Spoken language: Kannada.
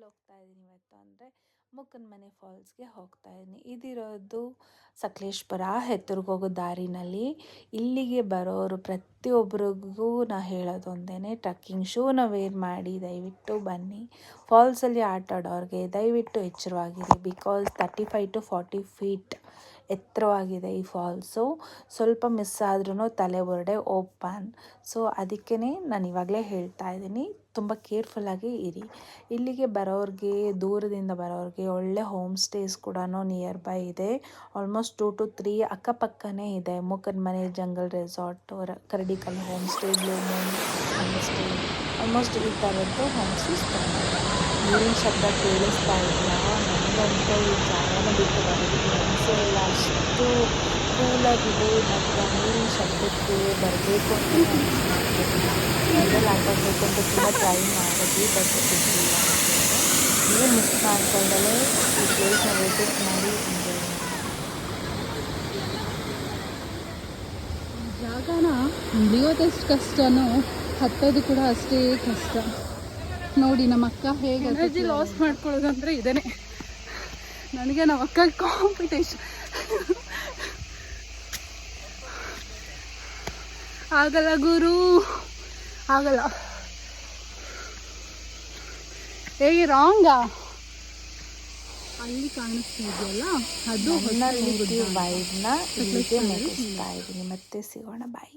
ಹೋಗ್ತಾ ಇದ್ದೀನಿ ಇವತ್ತು ಅಂದರೆ ಮುಕ್ಕನಮನೆ ಫಾಲ್ಸ್ಗೆ ಹೋಗ್ತಾ ಇದ್ದೀನಿ. ಇದಿರೋದು ಸಕಲೇಶ್ಪುರ ಹೆತ್ತೂರಿಗೆ ಹೋಗೋ ದಾರಿನಲ್ಲಿ. ಇಲ್ಲಿಗೆ ಬರೋರು ಪ್ರತಿಯೊಬ್ಬರಿಗೂ ನಾ ಹೇಳೋದು ಒಂದೇ, ಟ್ರಕ್ಕಿಂಗ್ ಶೂನ ವೇರ್ ಮಾಡಿ ದಯವಿಟ್ಟು ಬನ್ನಿ. ಫಾಲ್ಸಲ್ಲಿ ಆಟ ಆಡೋರಿಗೆ ದಯವಿಟ್ಟು ಎಚ್ಚರವಾಗಿರಿ. ಬಿಕಾಸ್ 35 to 40 ಫೀಟ್ ಎತ್ತರವಾಗಿದೆ ಈ ಫಾಲ್ಸು. ಸ್ವಲ್ಪ ಮಿಸ್ ಆದ್ರೂ ತಲೆ ಬುರುಡೆ ಓಪನ್. ಸೊ ಅದಕ್ಕೇ ನಾನು ಇವಾಗಲೇ ಹೇಳ್ತಾ ಇದ್ದೀನಿ, ತುಂಬ ಕೇರ್ಫುಲ್ಲಾಗಿ ಇರಿ. ಇಲ್ಲಿಗೆ ಬರೋರಿಗೆ, ದೂರದಿಂದ ಬರೋರಿಗೆ ಒಳ್ಳೆ ಹೋಮ್ ಸ್ಟೇಸ್ ಕೂಡ ನಿಯರ್ ಬೈ ಇದೆ. ಆಲ್ಮೋಸ್ಟ್ 2 to 3 ಅಕ್ಕಪಕ್ಕನೇ ಇದೆ. Mukkanamane jungle resort, Karadikal home stay, blue moon home stay, almost ಈ ಥರದ್ದು ಹೋಮ್ ಸ್ಟೇಸ್ ತೊಗೊಂಡಿದೆ. ನೀರಿನ ಶಬ್ದ ಕೇಳಿಸ್ತಾ ಇದೆಯಾ? ನನಗಂತೂ ಈ ಜಾಗನ ಬಿಟ್ಟು ಬರೋದಕ್ಕೆ ಮನಸ್ಸೇ ಇಲ್ಲ, ಅಷ್ಟು ಕೂಲಾಗಿದೆ. ಮತ್ತು ನೀರಿನ ಶಬ್ದಕ್ಕೆ ಬರಬೇಕು ಅಂತ ಅನಿಸ್ತಿಲ್ಲ. ಮೊಬೈಲ್ ಹಾಕೋಬೇಕು ಅಂತ ತುಂಬ ಟ್ರೈ ಮಾಡಿದ್ವಿ, ಬಟ್ ಸಿಗಲಿಲ್ಲ. ನೀವು ಮಿಸ್ ಮಾಡ್ಕೊಂಡಲೇ ಈ ಪ್ಲೇಸ್ನ ವಿಸಿಟ್ ಮಾಡಿ ಎಂಜಾಯ್ ಮಾಡಿ. ಜಾಗನ ಹಿಡಿಯೋದಷ್ಟು ಕಷ್ಟನೋ ಹತ್ತೋದು ಕೂಡ ಅಷ್ಟೇ ಕಷ್ಟ. ನೋಡಿ ನಮ್ಮ ಅಕ್ಕ ಹೇಗೆ ಎನರ್ಜಿ ಲಾಸ್ ಮಾಡ್ಕೊಳ್ಳೋದು ಅಂದರೆ ಇದೇ. ನನಗೆ ನಮ್ಮ ಅಕ್ಕ ಕಾಂಪಿಟೇಷನ್. ಆಗಲ್ಲ ಗುರು, ಆಗಲ್ಲ. ಹೇಗೆ ರಾಂಗಾ? ಅಲ್ಲಿ ಕಾಣಿಸ್ತಾ ಇದೆಯಲ್ಲ, ಅದು ನನ್ನ ವೈಬ್ನ ಇಲ್ಲಿಗೆ ಮುಗಿಸ್ತಾ ಇದ್ದೀನಿ. ಮತ್ತೆ ಸಿಗೋಣ, ಬಾಯ್.